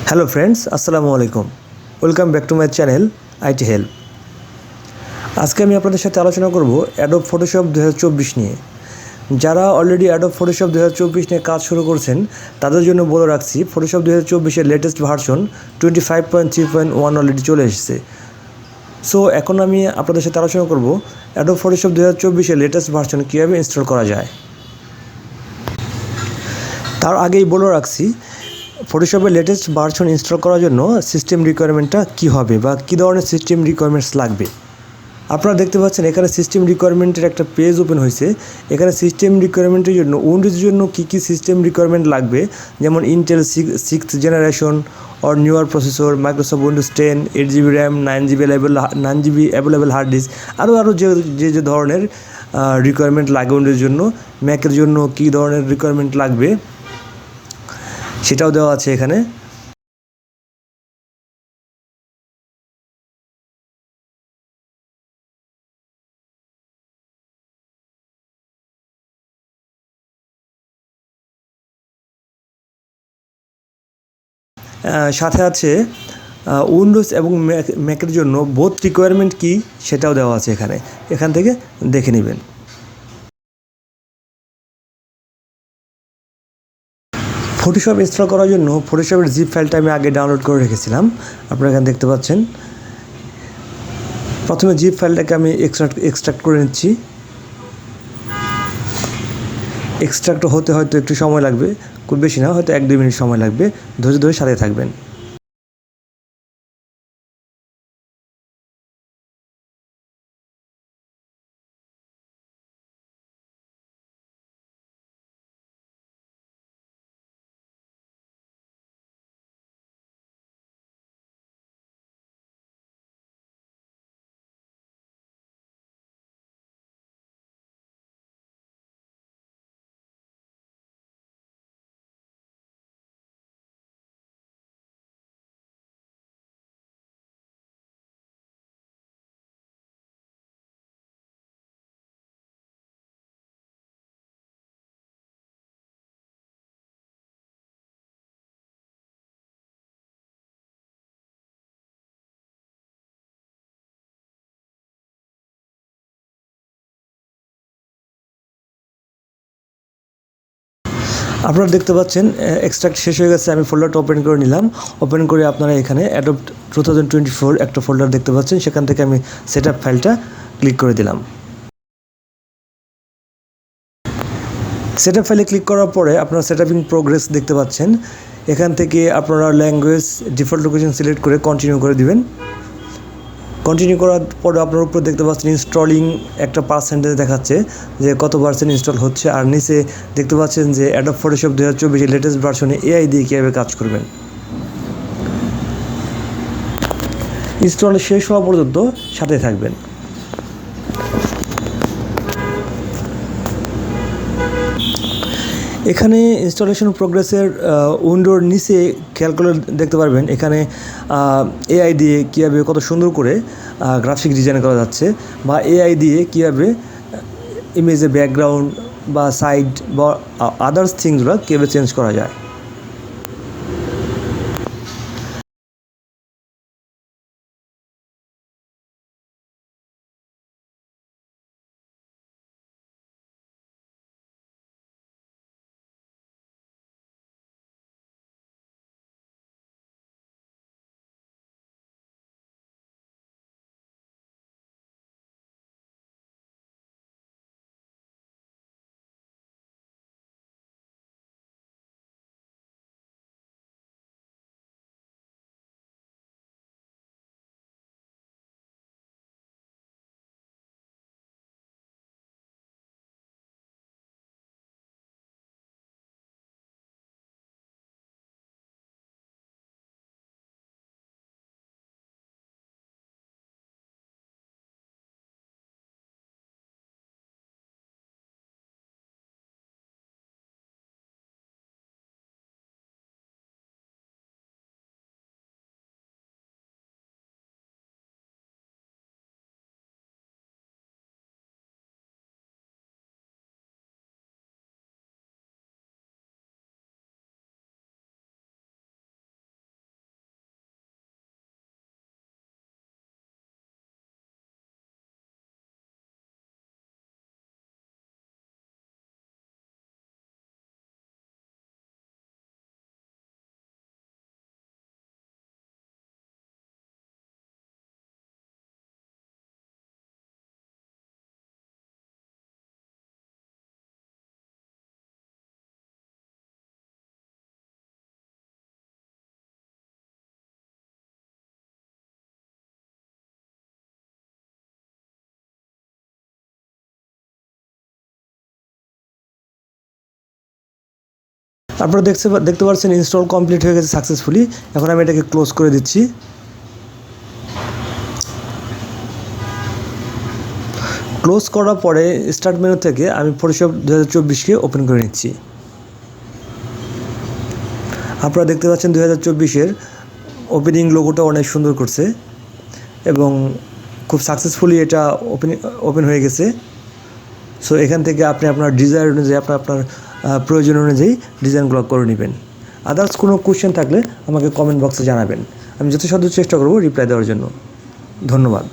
Hello friends, আসসালামু আলাইকুম। Welcome back to my channel IT help. আজকে আমি আপনাদের সাথে আলোচনা করব অ্যাডোব ফটোশপ 2024 নিয়ে। যারা অলরেডি অ্যাডোব ফটোশপ 2024 নিয়ে কাজ শুরু করছেন তাদের জন্য বলে রাখছি, ফটোশপ 2024-এর লেটেস্ট ভার্সন 25.3.1 অলরেডি চলে এসেছে। সো এখন আমি আপনাদের সাথে আলোচনা করব অ্যাডোব ফটোশপ 2024-এর লেটেস্ট ভার্সন কীভাবে ইনস্টল করা যায়। তার আগেই বলে রাখছি, ফটোশপের লেটেস্ট ভার্সন ইনস্টল করার জন্য সিস্টেম রিকোয়ারমেন্টটা কী হবে বা কী ধরনের সিস্টেম রিকোয়ারমেন্টস লাগবে। আপনারা দেখতে পাচ্ছেন এখানে সিস্টেম রিকোয়ারমেন্টের একটা পেজ ওপেন হয়েছে। এখানে সিস্টেম রিকোয়ারমেন্টের জন্য উইন্ডোজের জন্য কী কী সিস্টেম রিকোয়ারমেন্ট লাগবে, যেমন Intel 6th generation or newer processor, Microsoft Windows 10, 8 GB RAM, 9 GB available hard disk, আরও যে ধরনের রিকোয়ারমেন্ট লাগে উইন্ডোজের জন্য। ম্যাকের জন্য কী ধরনের রিকোয়ারমেন্ট লাগবে সেটাও দেওয়া আছে এখানে। সাথে আছে উইন্ডোজ এবং ম্যাকের জন্য বোথ রিকোয়ারমেন্ট কী সেটাও দেওয়া আছে এখানে, এখান থেকে দেখে নেবেন। ফটোশপ ইনস্টল করার জন্য ফটোশপের জিপ ফাইলটা আমি আগে ডাউনলোড করে রেখেছিলাম, আপনারা এখানে দেখতে পাচ্ছেন। প্রথমে জিপ ফাইলটাকে আমি এক্সট্রাক্ট করে নিচ্ছি। এক্সট্রাক্ট হতে হয়তো একটু সময় লাগবে, খুব বেশি না, হয়তো 1-2 মিনিট সময় লাগবে। ধৈর্য ধরে সাথে থাকবেন। আপনারা দেখতে পাচ্ছেন এক্সট্রাক্ট শেষ হয়ে গেছে। আমি ফোল্ডারটা ওপেন করে নিলাম। ওপেন করে আপনারা এখানে অ্যাডোব 2024 একটা ফোল্ডার দেখতে পাচ্ছেন, সেখান থেকে আমি সেটআপ ফাইলটা ক্লিক করে দিলাম। সেটআপ ফাইলে ক্লিক করার পরে আপনারা সেটআপিং প্রোগ্রেস দেখতে পাচ্ছেন। এখান থেকে আপনারা ল্যাঙ্গুয়েজ ডিফল্ট লোকেশন সিলেক্ট করে কন্টিনিউ করে দিবেন। কন্টিনিউ করার পরে আপনার উপর দেখতে পাচ্ছেন ইনস্টলিং একটা পার্সেন্টেজ দেখাচ্ছে যে কত পার্সেন্ট ইনস্টল হচ্ছে, আর নিচে দেখতে পাচ্ছেন যে অ্যাডোব ফটোশপ 2024 লেটেস্ট ভার্সনে এআই দিয়ে কীভাবে কাজ করবেন। ইনস্টল শেষ হওয়া পর্যন্ত সাথে থাকবেন। এখানে ইনস্টলেশন প্রোগ্রেসের উইন্ডোর নিচে খেয়াল করে দেখতে পারবেন, এখানে এআই দিয়ে কীভাবে কত সুন্দর করে গ্রাফিক্স ডিজাইন করা যাচ্ছে, বা এআই দিয়ে কীভাবে ইমেজের ব্যাকগ্রাউন্ড বা সাইড বা আদার্স থিংসগুলো কীভাবে চেঞ্জ করা যায়। আপনারা দেখতে পাচ্ছেন ইনস্টল কমপ্লিট হয়ে গেছে সাকসেসফুলি। এখন আমি এটাকে ক্লোজ করে দিচ্ছি। ক্লোজ করার পরে স্টার্ট মেনু থেকে আমি ফটোশপ 2024কে ওপেন করে নিচ্ছি। আপনারা দেখতে পাচ্ছেন 2024-এর ওপেনিং লোগোটা অনেক সুন্দর করছে এবং খুব সাকসেসফুলি এটা ওপেন হয়ে গেছে। সো এখান থেকে আপনি আপনার ডিজাইন অনুযায়ী আপনার প্রয়োজন অনুযায়ী ডিজাইনগুলো করে নেবেন। আদার্স কোনো কোশ্চেন থাকলে আমাকে কমেন্ট বক্সে জানাবেন, আমি যথাসাধ্য চেষ্টা করব রিপ্লাই দেওয়ার জন্য। ধন্যবাদ।